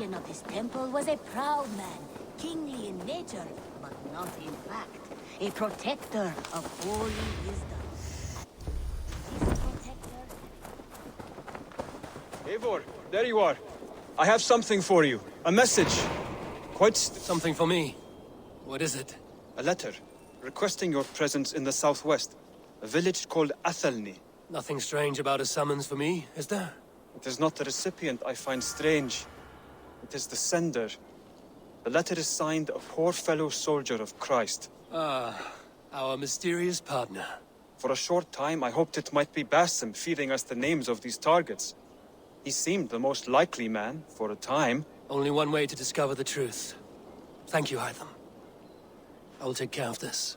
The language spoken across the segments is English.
custodian of this temple was a proud man, kingly in nature, but not in fact. A protector of holy wisdom. This protector... Eivor, there you are. I have something for you. A message. Something for me. What is it? A letter, requesting your presence in the southwest. A village called Athelney. Nothing strange about a summons for me, is there? It is not the recipient I find strange. It is the sender. The letter is signed a poor fellow soldier of Christ. Ah, our mysterious partner. For a short time, I hoped it might be Basim feeding us the names of these targets. He seemed the most likely man, for a time. Only one way to discover the truth. Thank you, Hytham. I will take care of this.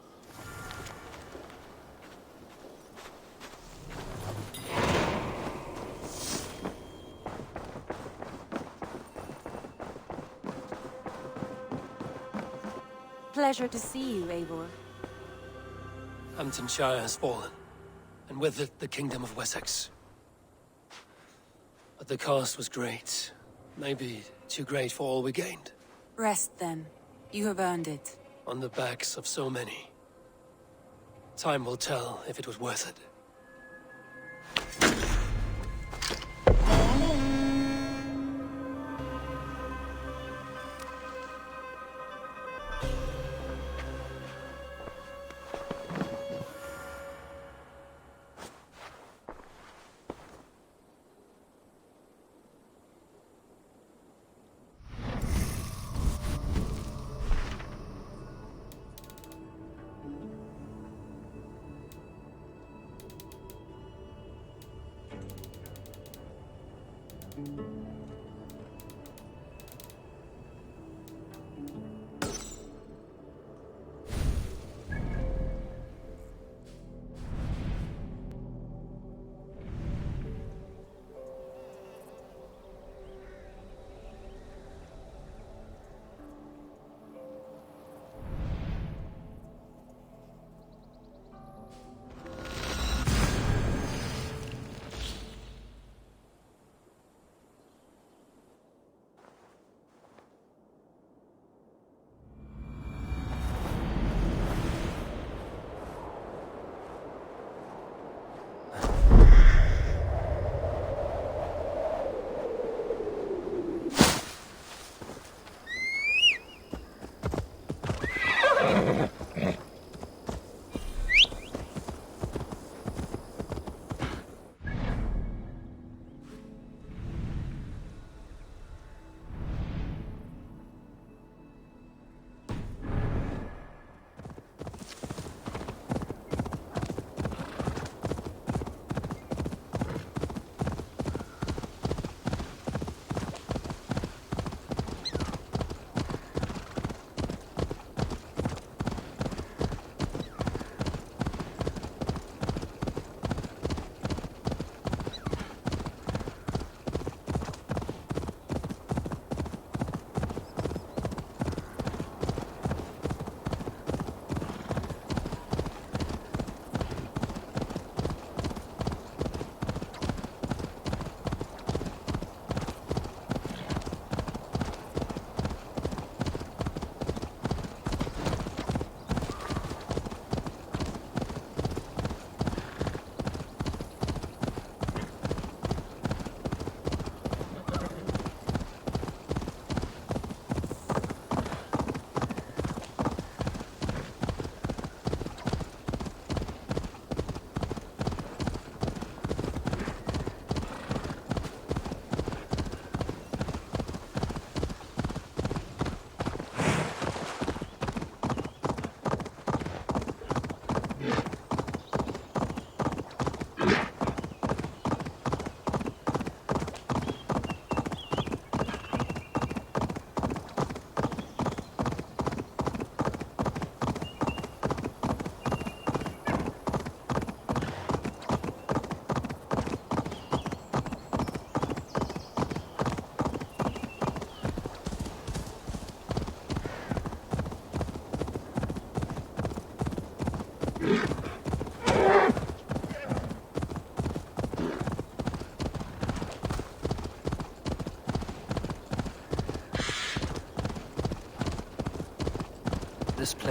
Pleasure to see you, Eivor. Hamptonshire has fallen, and with it the Kingdom of Wessex. But the cost was great. Maybe too great for all we gained. Rest then. You have earned it. On the backs of so many. Time will tell if it was worth it.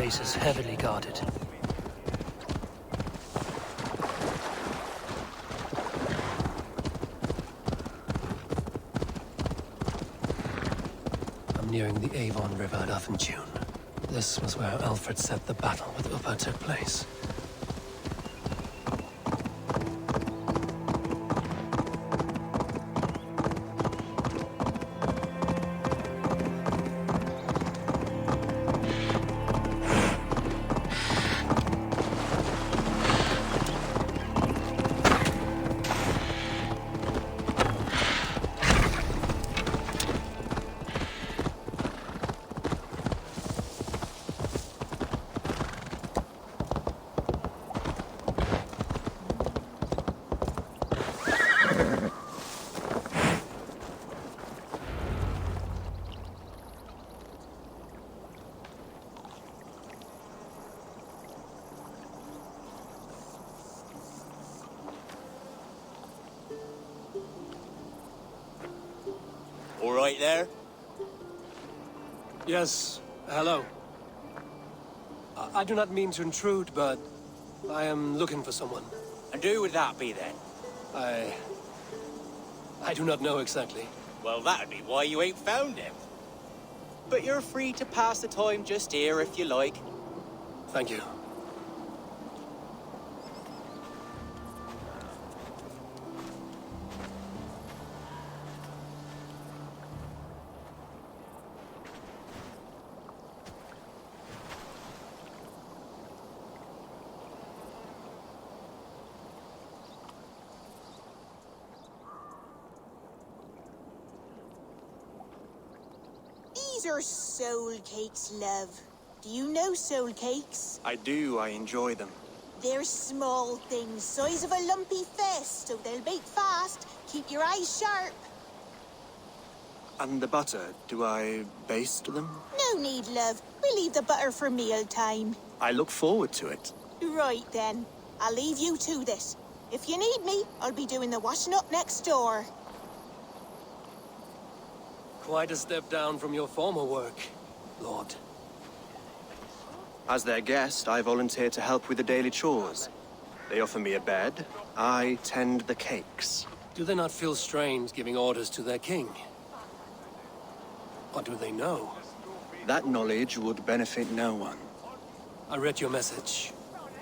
place is heavily guarded. I'm nearing the Avon River at Uffenjune. This was where Alfred said the battle with Uppa took place. All right there? Yes, hello. I do not mean to intrude, but I am looking for someone. And who would that be then? I do not know exactly. Well, that'd be why you ain't found him. But you're free to pass the time just here if you like. Thank you. These are soul cakes, love. Do you know soul cakes? I do, I enjoy them. They're small things, size of a lumpy fist, so they'll bake fast. Keep your eyes sharp. And the butter, do I baste them? No need, love. We'll leave the butter for mealtime. I look forward to it. Right then. I'll leave you to this. If you need me, I'll be doing the washing up next door. Quite a step down from your former work, Lord. As their guest, I volunteer to help with the daily chores. They offer me a bed. I tend the cakes. Do they not feel strange giving orders to their king? Or do they know? That knowledge would benefit no one. I read your message.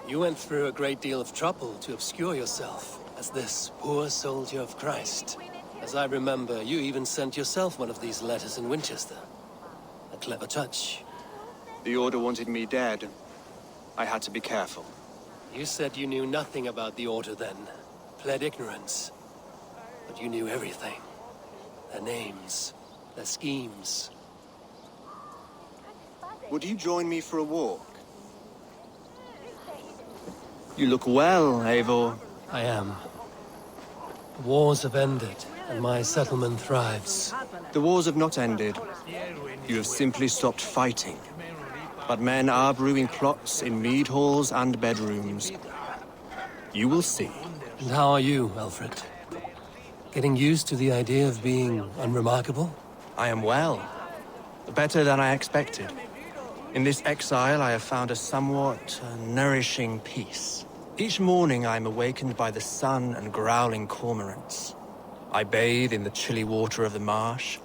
You went through a great deal of trouble to obscure yourself as this poor soldier of Christ. As I remember, you even sent yourself one of these letters in Winchester. A clever touch. The Order wanted me dead. I had to be careful. You said you knew nothing about the Order then. Pled ignorance. But you knew everything. Their names. Their schemes. Would you join me for a walk? You look well, Eivor. I am. The wars have ended, and my settlement thrives. The wars have not ended. You have simply stopped fighting. But men are brewing plots in mead halls and bedrooms. You will see. And how are you, Alfred? Getting used to the idea of being unremarkable? I am well. Better than I expected. In this exile, I have found a somewhat nourishing peace. Each morning, I am awakened by the sun and growling cormorants. I bathe in the chilly water of the marsh.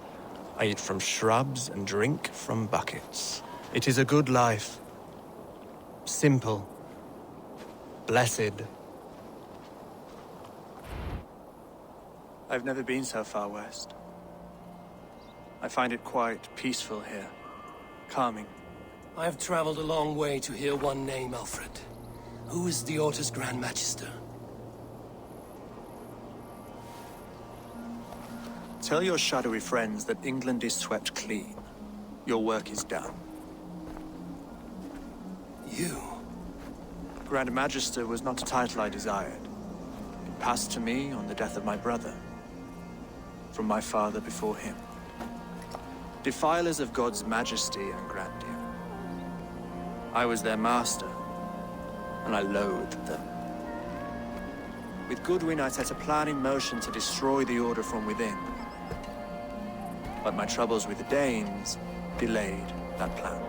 I eat from shrubs and drink from buckets. It is a good life. Simple. Blessed. I've never been so far west. I find it quite peaceful here. Calming. I have traveled a long way to hear one name, Alfred. Who is the Order's Grand Magister? Tell your shadowy friends that England is swept clean. Your work is done. You? Grand Magister was not a title I desired. It passed to me on the death of my brother. From my father before him. Defilers of God's majesty and grandeur. I was their master, and I loathed them. With Goodwin, I set a plan in motion to destroy the Order from within. But my troubles with the Danes delayed that plan.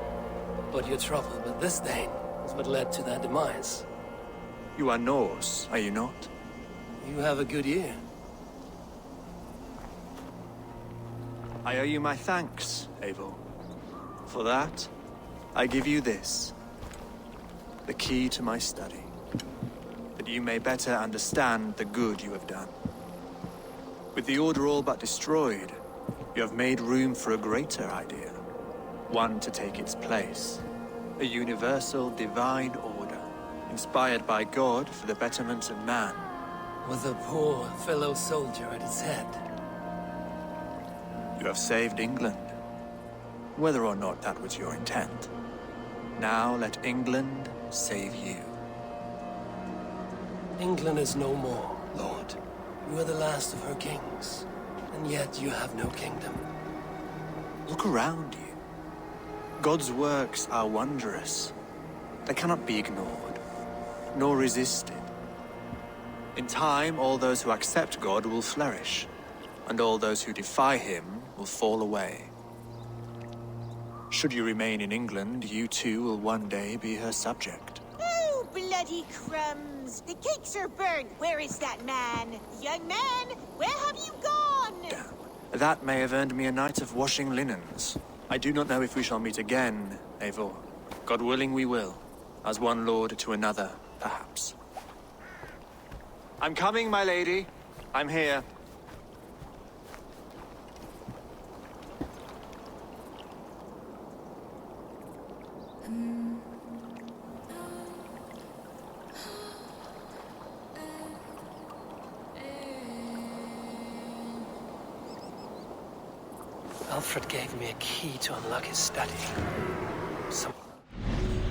But your trouble with this Dane is what led to their demise. You are Norse, are you not? You have a good ear. I owe you my thanks, Eivor. For that, I give you this. The key to my study. That you may better understand the good you have done. With the Order all but destroyed, you have made room for a greater idea. One to take its place. A universal divine order, inspired by God for the betterment of man. With a poor fellow soldier at its head. You have saved England, whether or not that was your intent. Now let England save you. England is no more, Lord. You are the last of her kings, and yet you have no kingdom. Look around you. God's works are wondrous. They cannot be ignored, nor resisted. In time, all those who accept God will flourish, and all those who defy him will fall away. Should you remain in England, you too will one day be her subject. Oh, bloody crumbs! The cakes are burnt! Where is that man? Young man, where have you gone? Damn. That may have earned me a night of washing linens. I do not know if we shall meet again, Eivor. God willing we will. As one lord to another, perhaps. I'm coming, my lady. I'm here. Alfred gave me a key to unlock his study. Some... Oh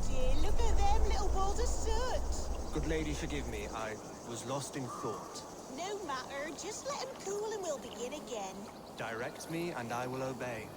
dear, look at them little balls of soot! Good lady, forgive me. I was lost in thought. No matter, just let them cool and we'll begin again. Direct me, and I will obey.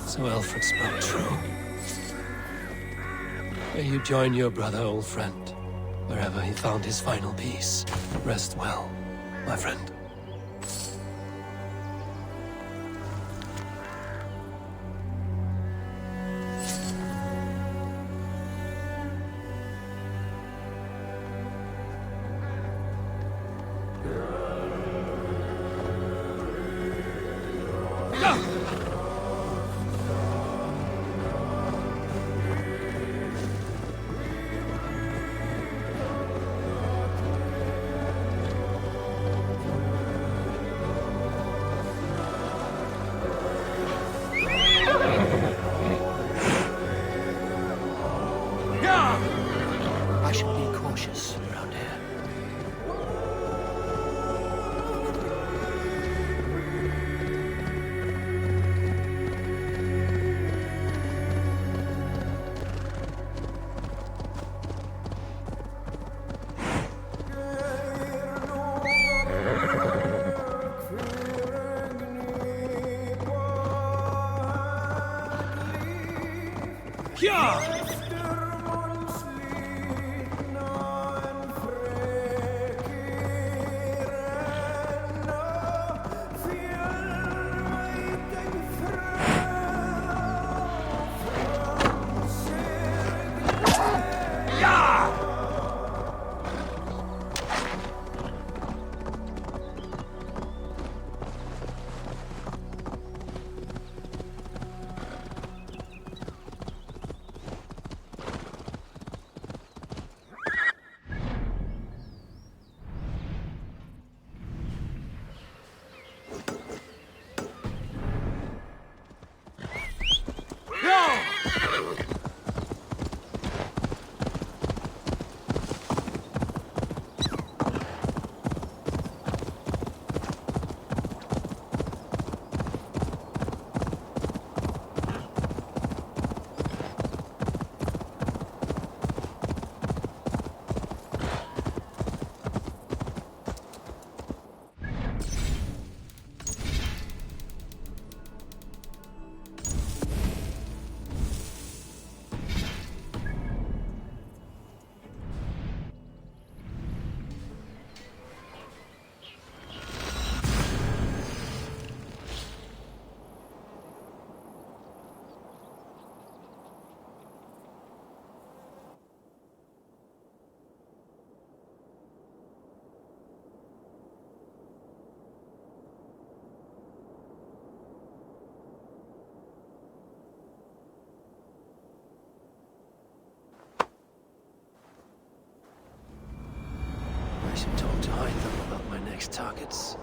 So Alfred spoke true. May you join your brother, old friend, wherever he found his final peace. Rest well, my friend. I should be cautious around here. I should talk to Hytham about my next targets.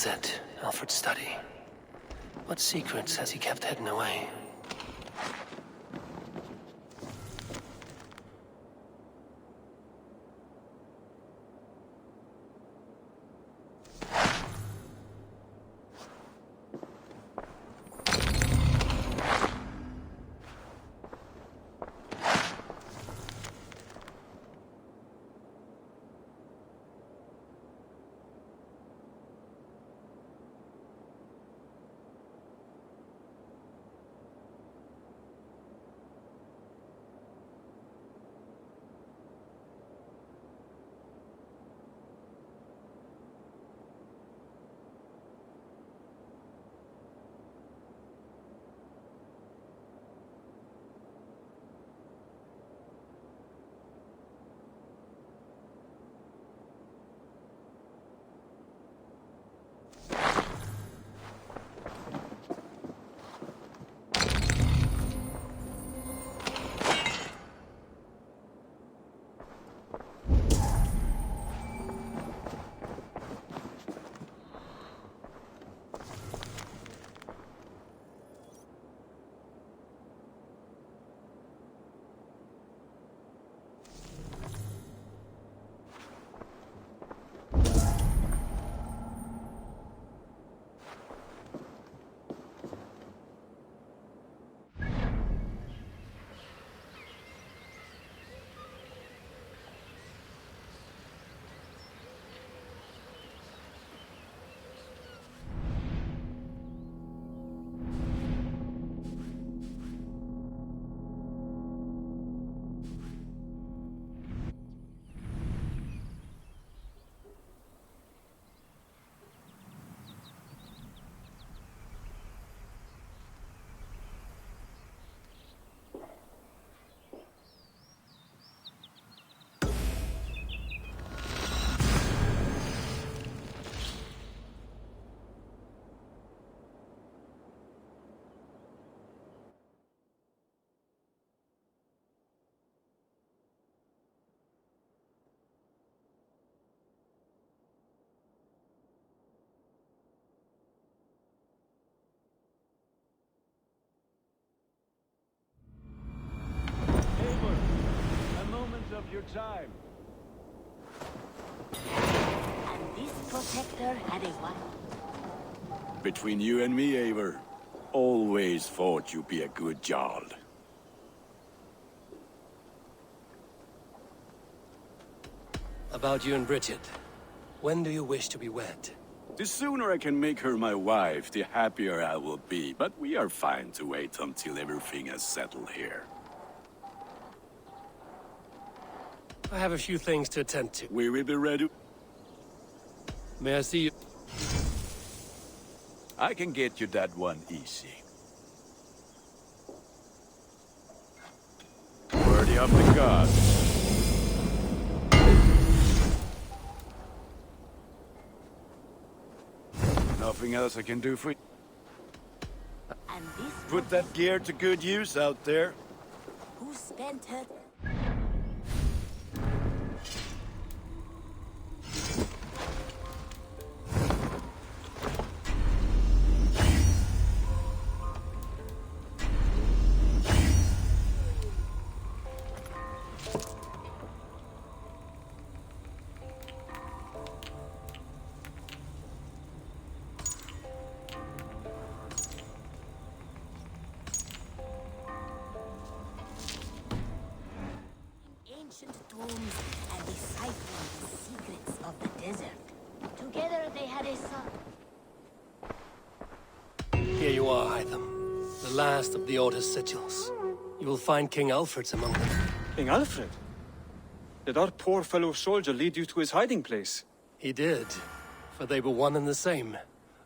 said, Alfred's study. What secrets has he kept hidden away? Your time. And this protector had a wife. Between you and me, Eivor, always thought you'd be a good Jarl. About you and Bridget. When do you wish to be wed? The sooner I can make her my wife, the happier I will be. But we are fine to wait until everything is settled here. I have a few things to attend to. We will be ready. May I see you? I can get you that one easy. Worthy of the gods. Nothing else I can do for you. And this Put that gear to good use out there. who spent her. Ancient tombs and deciphering the secrets of the desert. Together they had a son. Here you are, Hytham. The last of the Order's sigils. You will find King Alfred's among them. King Alfred? Did our poor fellow soldier lead you to his hiding place? He did, for they were one and the same.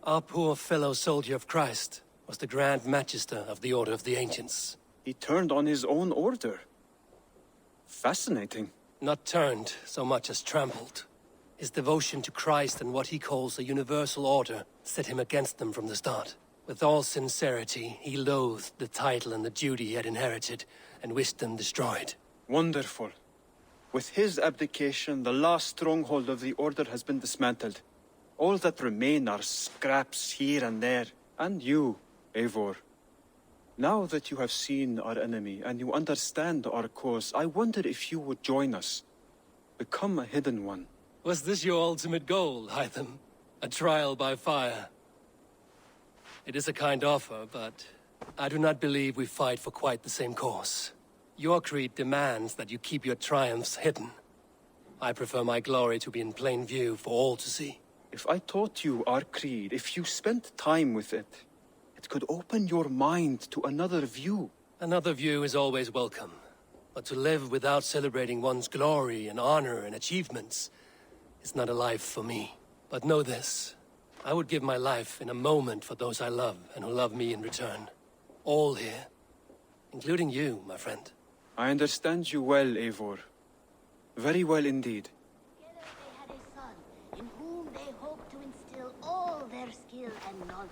Our poor fellow soldier of Christ was the Grand Magister of the Order of the Ancients. He turned on his own order. Fascinating. Not turned so much as trampled. His devotion to Christ and what he calls a universal order set him against them from the start. With all sincerity, he loathed the title and the duty he had inherited, and wished them destroyed. Wonderful. With his abdication, the last stronghold of the Order has been dismantled. All that remain are scraps here and there. And you, Eivor. Now that you have seen our enemy and you understand our cause, I wonder if you would join us. Become a hidden one. Was this your ultimate goal, Hytham? A trial by fire? It is a kind offer, but I do not believe we fight for quite the same cause. Your creed demands that you keep your triumphs hidden. I prefer my glory to be in plain view for all to see. If I taught you our creed, if you spent time with it, it could open your mind to another view. Another view is always welcome. But to live without celebrating one's glory and honor and achievements is not a life for me. But know this, I would give my life in a moment for those I love and who love me in return. All here, including you, my friend. I understand you well, Eivor. Very well indeed. Together they had a son, in whom they hoped to instill all their skill and knowledge.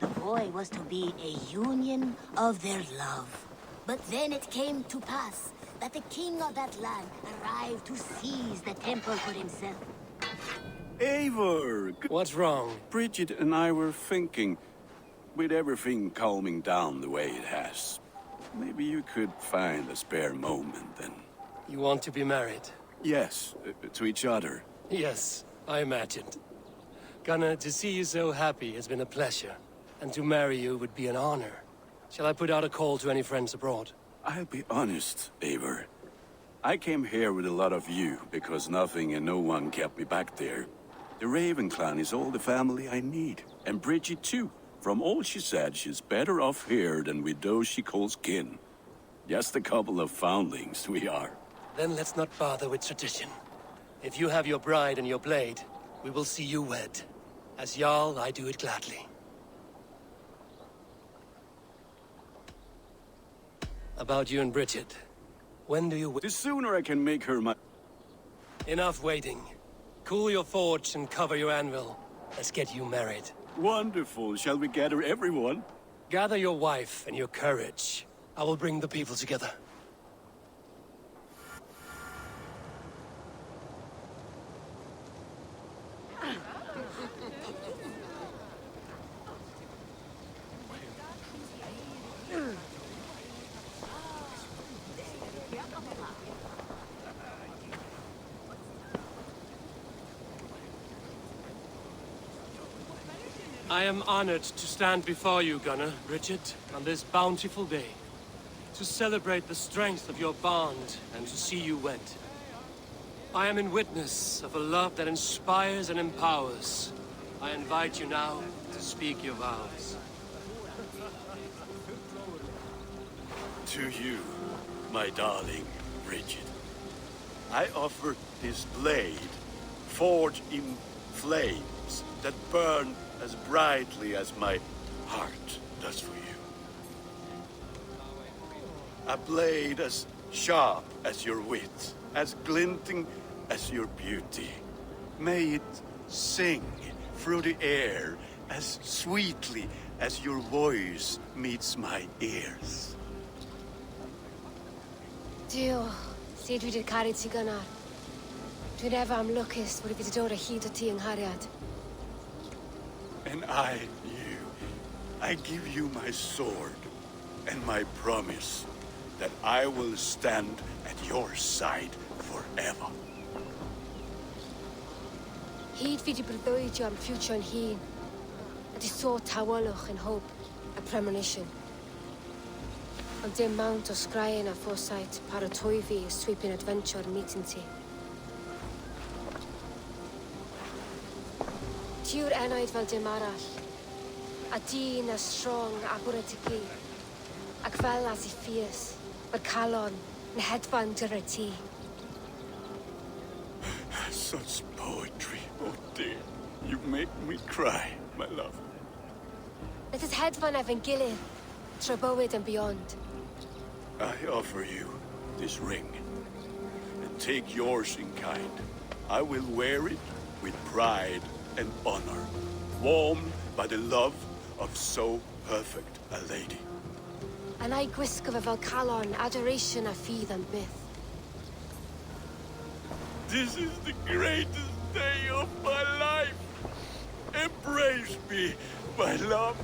The boy was to be a union of their love. But then it came to pass that the king of that land arrived to seize the temple for himself. Eivor! What's wrong? Bridget and I were thinking, with everything calming down the way it has, maybe you could find a spare moment and... You want to be married? Yes, to each other. Yes, I imagined. Gunnar, to see you so happy has been a pleasure. And to marry you would be an honor. Shall I put out a call to any friends abroad? I'll be honest, Eivor. I came here with a lot of you, because nothing and no one kept me back there. The Raven clan is all the family I need. And Bridget too. From all she said, she's better off here than with those she calls kin. Just a couple of foundlings we are. Then let's not bother with tradition. If you have your bride and your blade, we will see you wed. As Jarl, I do it gladly. About you and Bridget. When do you... The sooner I can make her my... Enough waiting. Cool your forge and cover your anvil. Let's get you married. Wonderful. Shall we gather everyone? Gather your wife and your courage. I will bring the people together. I am honored to stand before you, Gunnar, Bridget, on this bountiful day. To celebrate the strength of your bond and to see you wed. I am in witness of a love that inspires and empowers. I invite you now to speak your vows. To you, my darling Bridget, I offer this blade, forged in flames that burn as brightly as my heart does for you. A blade as sharp as your wit, as glinting as your beauty. May it sing through the air as sweetly as your voice meets my ears. Dio, sed vi det carit si Gunnar. Dwi'n efa am lwcus bod fi wedi dod o hyd o ti yng nghariad. And I give you my sword and my promise that I will stand at your side forever. Hyd fi wedi breuddwydio am ffiwtio yn hun. A di so tawolwch yn hope, a premonition. Ond dim mount o sgraen a foresight paratoi fi a sweeping adventure meeting ti. Tiw'r enaid fel dim arall, a dyn as strong a bwrdd ty gi, ac fel as I fierce, mae'r calon yn hedfan dyr y ti. Such poetry, oh dear. You make me cry, my love. Let us hedfan efo'n gilydd, tra bywyd and beyond. I offer you this ring, and take yours in kind. I will wear it with pride and honor, warmed by the love of so perfect a lady. And I gwisgo fe fel calon, adoration a ffydd and byth. This is the greatest day of my life! Embrace me, my love.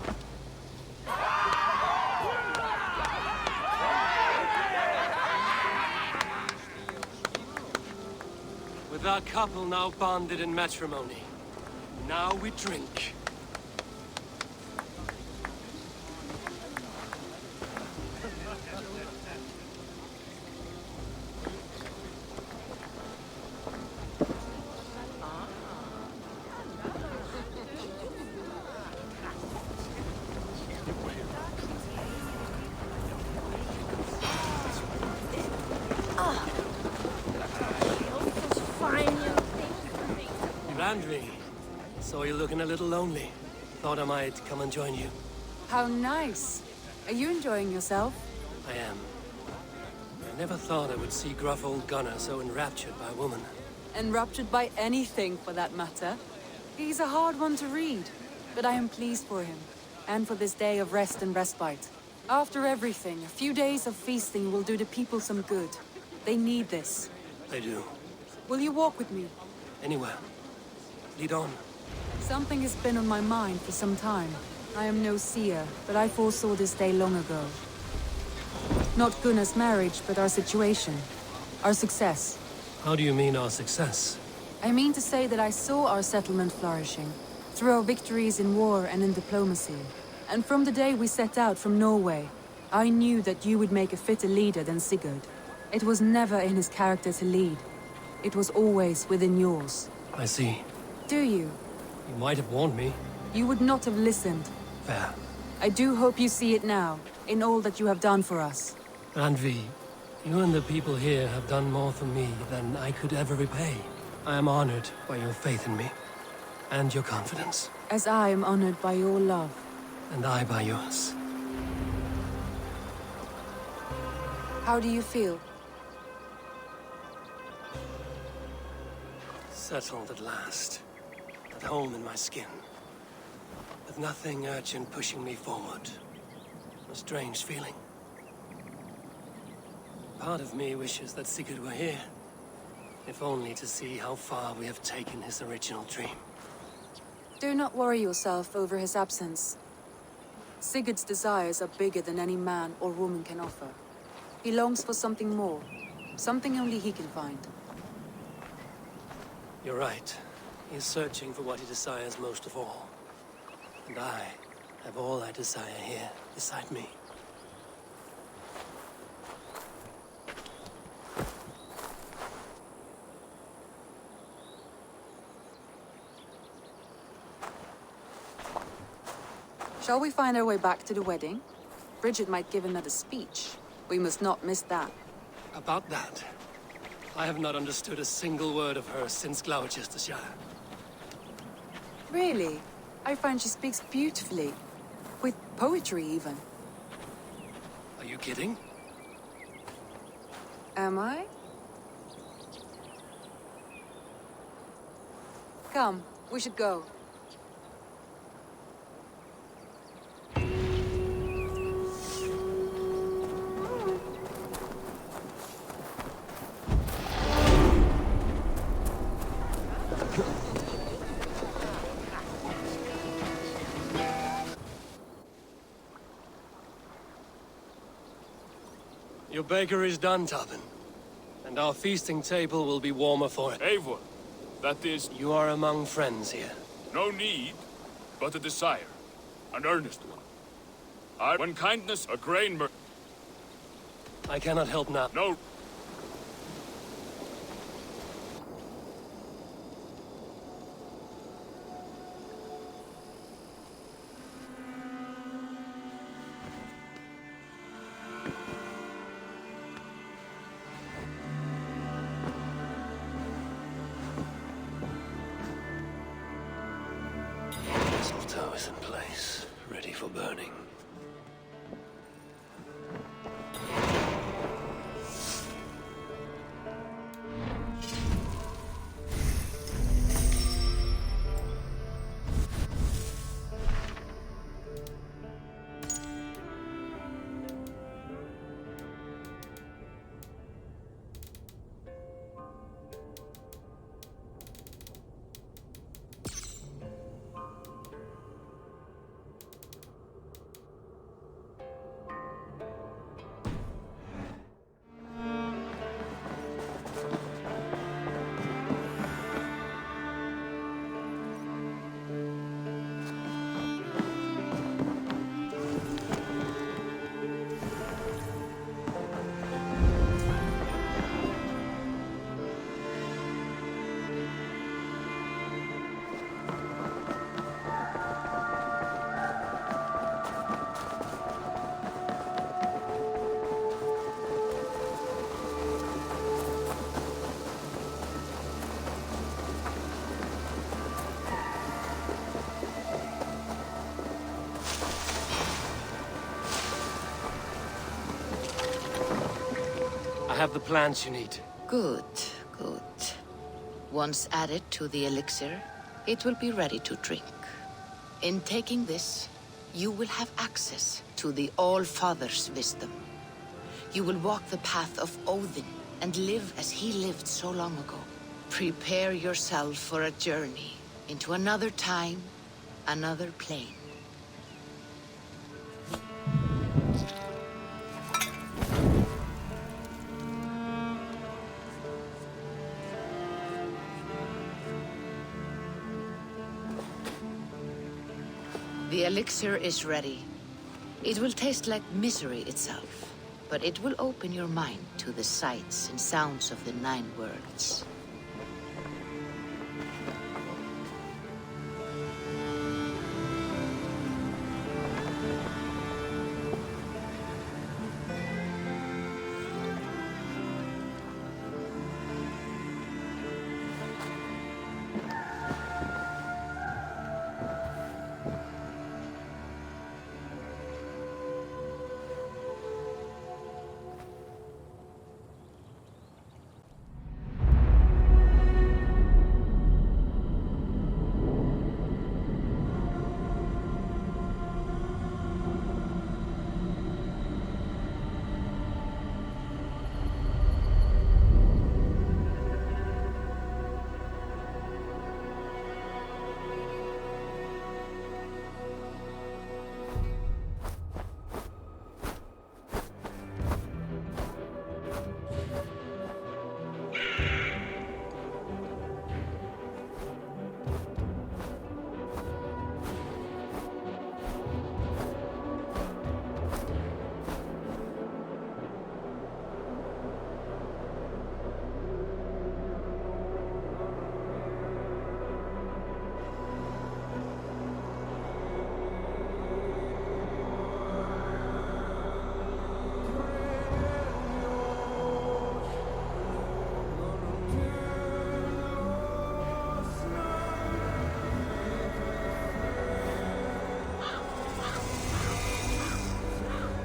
With our couple now bonded in matrimony, now we drink. Landry, saw you looking a little lonely. Thought I might come and join you. How nice. Are you enjoying yourself? I am. I never thought I would see gruff old Gunnar so enraptured by a woman. Enraptured by anything, for that matter. He's a hard one to read, but I am pleased for him, and for this day of rest and respite. After everything, a few days of feasting will do the people some good. They need this. I do. Will you walk with me? Anywhere. Lead on. Something has been on my mind for some time. I am no seer, but I foresaw this day long ago. Not Gunnar's marriage, but our situation. Our success. How do you mean our success? I mean to say that I saw our settlement flourishing, through our victories in war and in diplomacy. And from the day we set out from Norway, I knew that you would make a fitter leader than Sigurd. It was never in his character to lead. It was always within yours. I see. Do you? You might have warned me. You would not have listened. Fair. I do hope you see it now, in all that you have done for us. Randvi, you and the people here have done more for me than I could ever repay. I am honored by your faith in me, and your confidence. As I am honored by your love. And I by yours. How do you feel? Settled at last. At home in my skin. With nothing urgent pushing me forward. A strange feeling. Part of me wishes that Sigurd were here. If only to see how far we have taken his original dream. Do not worry yourself over his absence. Sigurd's desires are bigger than any man or woman can offer. He longs for something more. Something only he can find. You're right. He is searching for what he desires most of all. And I have all I desire here, beside me. Shall we find our way back to the wedding? Bridget might give another speech. We must not miss that. About that, I have not understood a single word of hers since Gloucestershire. Really? I find she speaks beautifully. With poetry, even. Are you kidding? Am I? Come, we should go. Your baker is done, Tobin. And our feasting table will be warmer for it. Eivor, that is... You are among friends here. No need, but a desire. An earnest one. When kindness, a grain I cannot help now. No. Mistletoe is in place, ready for burning. I have the plants you need. Good, good. Once added to the elixir, it will be ready to drink. In taking this, you will have access to the All-Father's wisdom. You will walk the path of Odin and live as he lived so long ago. Prepare yourself for a journey into another time, another plane. The elixir is ready. It will taste like misery itself, but it will open your mind to the sights and sounds of the 9 worlds.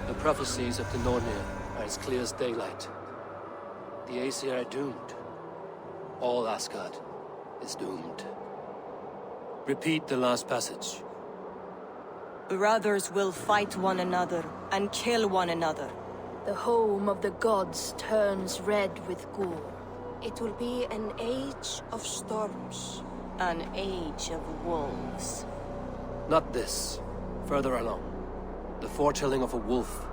The prophecies of the Nornir are as clear as daylight. The Aesir are doomed. All Asgard is doomed. Repeat the last passage. Brothers will fight one another and kill one another. The home of the gods turns red with gore. It will be an age of storms. An age of wolves. Not this. Further along. The foretelling of a wolf.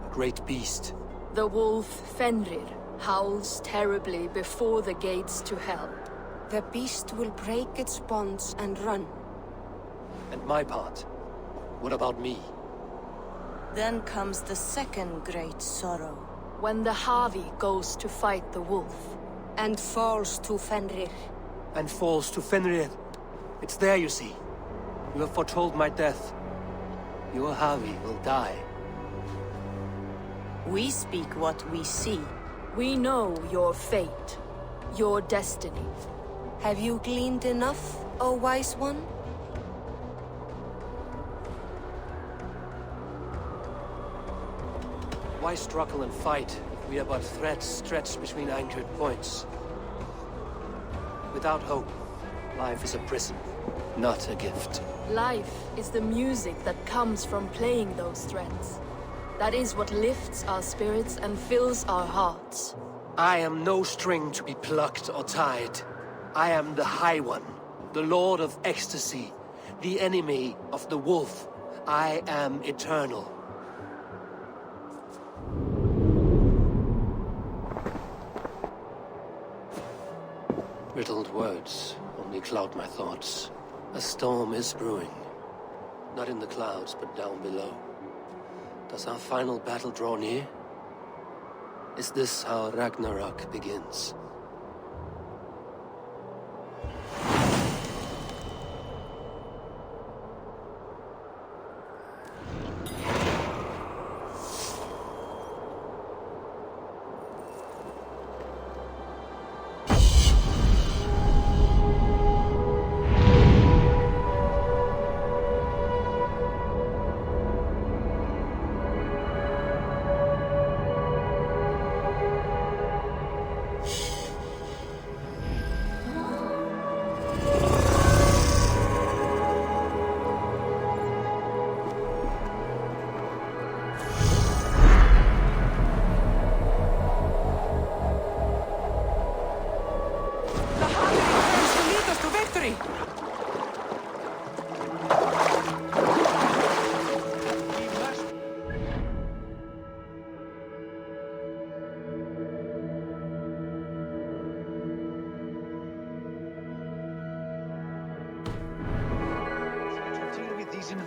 A great beast. The wolf Fenrir howls terribly before the gates to hell. The beast will break its bonds and run. And my part? What about me? Then comes the second great sorrow. When the Havi goes to fight the wolf. And falls to Fenrir. And falls to Fenrir. It's there, you see. You have foretold my death. Your Havi will die. We speak what we see. We know your fate. Your destiny. Have you gleaned enough, O wise one? Why struggle and fight if we are but threads stretched between anchored points? Without hope, life is a prison, not a gift. Life is the music that comes from playing those threads. That is what lifts our spirits and fills our hearts. I am no string to be plucked or tied. I am the High One, the Lord of Ecstasy, the enemy of the Wolf. I am eternal. Riddled words only cloud my thoughts. A storm is brewing. Not in the clouds, but down below. Does our final battle draw near? Is this how Ragnarok begins?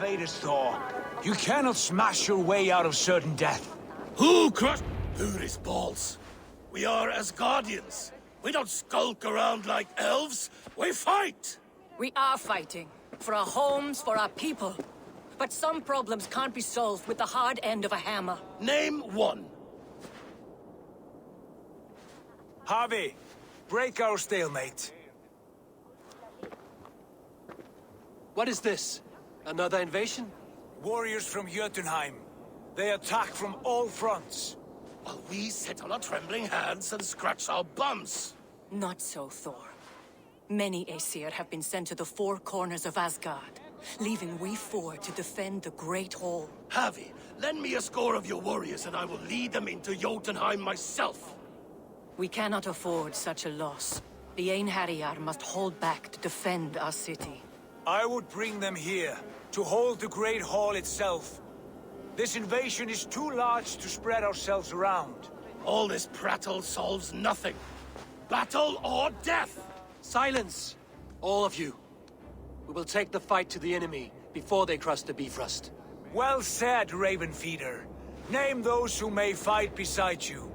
invaders, Thor. You cannot smash your way out of certain death. Who crushed? Who is balls? We are Asgardians. We don't skulk around like elves. We fight! We are fighting. For our homes, for our people. But some problems can't be solved with the hard end of a hammer. Name one. Harvey, break our stalemate. What is this? Another invasion? Warriors from Jotunheim. They attack from all fronts. While we sit on our trembling hands and scratch our bums. Not so, Thor. Many Aesir have been sent to the four corners of Asgard, leaving we four to defend the Great Hall. Harvey, lend me a score of your warriors and I will lead them into Jotunheim myself. We cannot afford such a loss. The Einherjar must hold back to defend our city. I would bring them here, to hold the Great Hall itself. This invasion is too large to spread ourselves around. All this prattle solves nothing. Battle or death! Silence! All of you. We will take the fight to the enemy before they cross the Bifrost. Well said, Ravenfeeder. Name those who may fight beside you.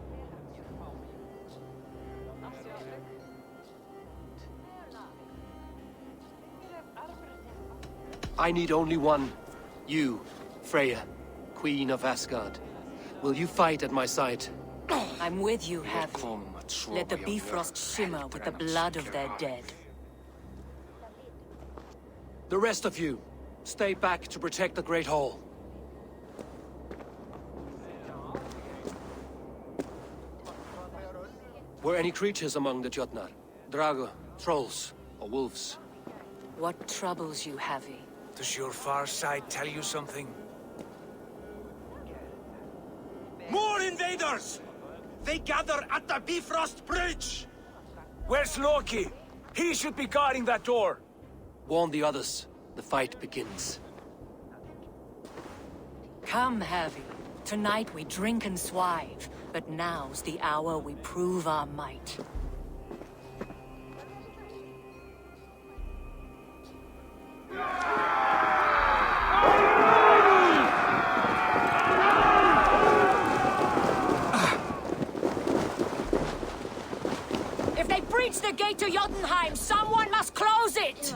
I need only one. You, Freya, Queen of Asgard. Will you fight at my side? I'm with you, Havi. Let the Bifrost shimmer with the blood of their dead. The rest of you, stay back to protect the Great Hall. Were any creatures among the Jotnar? Drago, trolls, or wolves? What troubles you, Havi? Does your far side tell you something? More invaders! They gather at the Bifrost Bridge! Where's Loki? He should be guarding that door. Warn the others. The fight begins. Come, Havi. Tonight we drink and swive, but now's the hour we prove our might. If they breach the gate to Jotunheim, someone must close it!